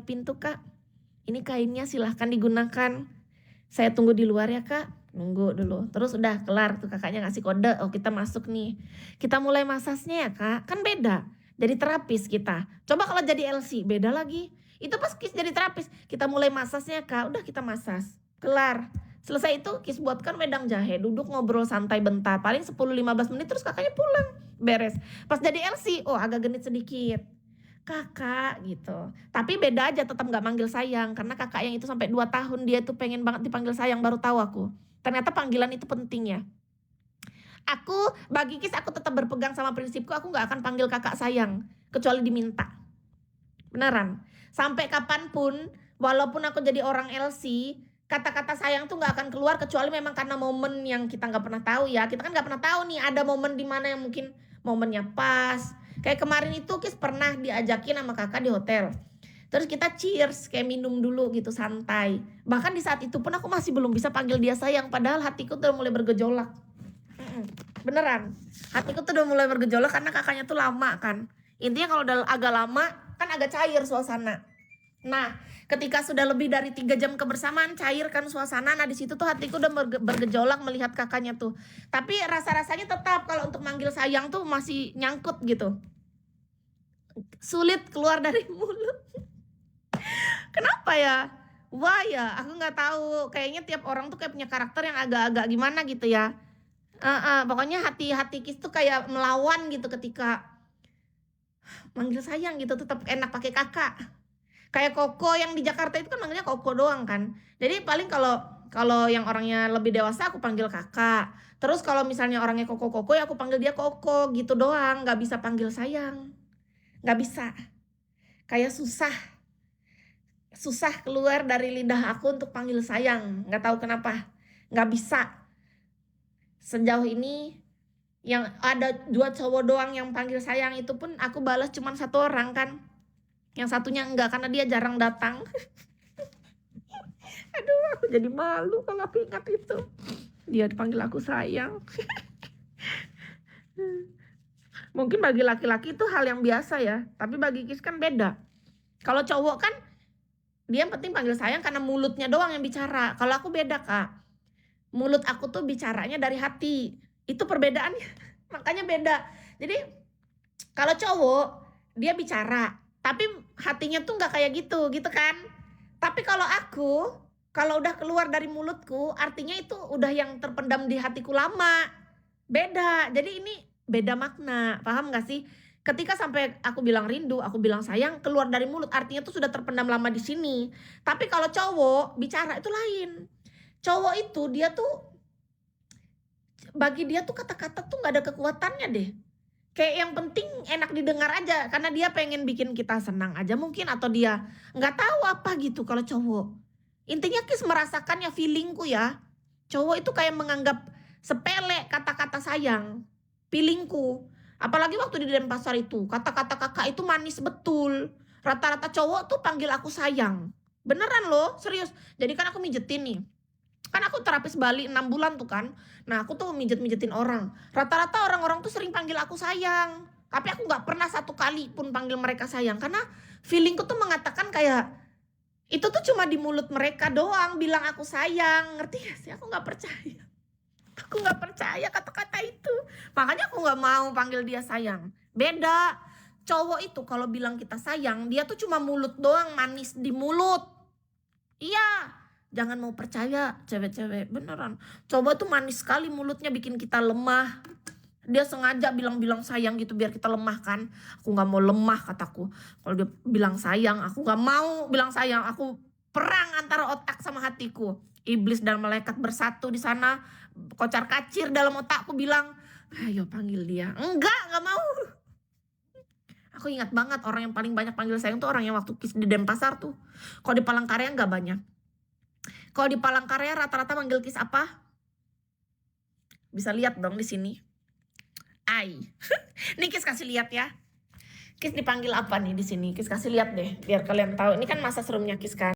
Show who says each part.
Speaker 1: pintu, Kak. Ini kainnya silahkan digunakan. Saya tunggu di luar ya, Kak. Nunggu dulu. Terus udah kelar tuh kakaknya ngasih kode, oh kita masuk nih. Kita mulai masasnya ya, Kak. Kan beda. Jadi terapis kita. Coba kalau jadi LC, beda lagi. Itu pas Kis jadi terapis, kita mulai masasnya, Kak. Udah kita masas. Kelar. Selesai itu Kis buatkan wedang jahe, duduk ngobrol santai bentar, paling 10-15 menit terus kakaknya pulang. Beres. Pas jadi LC, oh agak genit sedikit. Kakak gitu. Tapi beda aja, tetap nggak manggil sayang karena kakak yang itu sampai 2 tahun dia tuh pengen banget dipanggil sayang, baru tahu aku. Ternyata panggilan itu penting ya. Bagi Kis aku tetap berpegang sama prinsipku, aku nggak akan panggil kakak sayang kecuali diminta. Beneran. Sampai kapanpun, walaupun aku jadi orang LC, kata-kata sayang tuh nggak akan keluar kecuali memang karena momen yang kita nggak pernah tahu ya. Kita kan nggak pernah tahu nih ada momen di mana yang mungkin momennya pas. Kayak kemarin itu Kis pernah diajakin sama kakak di hotel. Terus kita cheers, kayak minum dulu gitu santai. Bahkan di saat itu pun aku masih belum bisa panggil dia sayang, padahal hatiku tuh mulai bergejolak. Beneran, hatiku tuh udah mulai bergejolak karena kakaknya tuh lama kan. Intinya kalau udah agak lama kan agak cair suasana. Nah, ketika sudah lebih dari 3 jam kebersamaan, cair kan suasana. Nah, di situ tuh hatiku udah bergejolak melihat kakaknya tuh. Tapi rasa-rasanya tetap kalau untuk manggil sayang tuh masih nyangkut gitu. Sulit keluar dari mulut. Kenapa ya? Wah ya, aku nggak tahu. Kayaknya tiap orang tuh kayak punya karakter yang agak-agak gimana gitu ya. Pokoknya hati Kis tuh kayak melawan gitu ketika manggil sayang gitu, tetap enak pakai kakak. Kayak Koko yang di Jakarta itu kan manggilnya Koko doang kan. Jadi paling kalau yang orangnya lebih dewasa aku panggil kakak. Terus kalau misalnya orangnya Koko ya aku panggil dia Koko gitu doang, nggak bisa panggil sayang. Nggak bisa. Kayak susah keluar dari lidah aku untuk panggil sayang, nggak tahu kenapa, nggak bisa. Sejauh ini yang ada 2 cowok doang yang panggil sayang, itu pun aku balas cuma 1 orang kan, yang satunya enggak karena dia jarang datang. Aduh, aku jadi malu kalau aku ingat itu, dia dipanggil aku sayang. Mungkin bagi laki-laki itu hal yang biasa ya, tapi bagi Kis kan beda. Kalau cowok kan dia yang penting panggil sayang karena mulutnya doang yang bicara. Kalau aku beda, Kak. Mulut aku tuh bicaranya dari hati. Itu perbedaannya. Makanya beda. Jadi kalau cowok dia bicara, tapi hatinya tuh nggak kayak gitu kan. Tapi kalau aku, kalau udah keluar dari mulutku, artinya itu udah yang terpendam di hatiku lama. Beda. Jadi ini beda makna. Paham nggak sih? Ketika sampai aku bilang rindu, aku bilang sayang, keluar dari mulut artinya tuh sudah terpendam lama di sini. Tapi kalau cowok bicara itu lain. Cowok itu dia tuh, bagi dia tuh kata-kata tuh nggak ada kekuatannya deh. Kayak yang penting enak didengar aja karena dia pengen bikin kita senang aja mungkin, atau dia nggak tahu apa gitu kalau cowok. Intinya Kis merasakannya, feelingku ya. Cowok itu kayak menganggap sepele kata-kata sayang. Feelingku. Apalagi waktu di Denpasar itu, kata-kata kakak itu manis betul. Rata-rata cowok tuh panggil aku sayang. Beneran loh, serius. Jadi kan aku mijetin nih. Kan aku terapis Bali 6 bulan tuh kan. Nah aku tuh mijetin orang. Rata-rata orang-orang tuh sering panggil aku sayang. Tapi aku gak pernah 1 kali pun panggil mereka sayang. Karena feelingku tuh mengatakan kayak, itu tuh cuma di mulut mereka doang bilang aku sayang. Ngerti gak sih? Aku gak percaya. Aku gak percaya kata-kata itu. Makanya aku gak mau panggil dia sayang. Beda. Cowok itu kalau bilang kita sayang, dia tuh cuma mulut doang, manis di mulut. Iya. Jangan mau percaya cewek-cewek. Beneran. Coba tuh manis sekali mulutnya, bikin kita lemah. Dia sengaja bilang-bilang sayang gitu biar kita lemah kan. Aku gak mau lemah kataku. Kalau dia bilang sayang, aku gak mau bilang sayang. Aku perang antara otak sama hatiku. Iblis dan malaikat bersatu di sana. Kocar-kacir dalam otakku bilang, ayo panggil dia. Enggak mau. Aku ingat banget orang yang paling banyak panggil sayang tuh orang yang waktu Kis di Denpasar tuh. Kalau di Palangkaraya gak banyak. Kalau di Palangkaraya rata-rata manggil Kis apa? Bisa lihat dong di sini. Ai. Nih Kis kasih lihat ya. Kis dipanggil apa nih di sini? Kis kasih lihat deh biar kalian tahu. Ini kan masa serumnya Kis kan.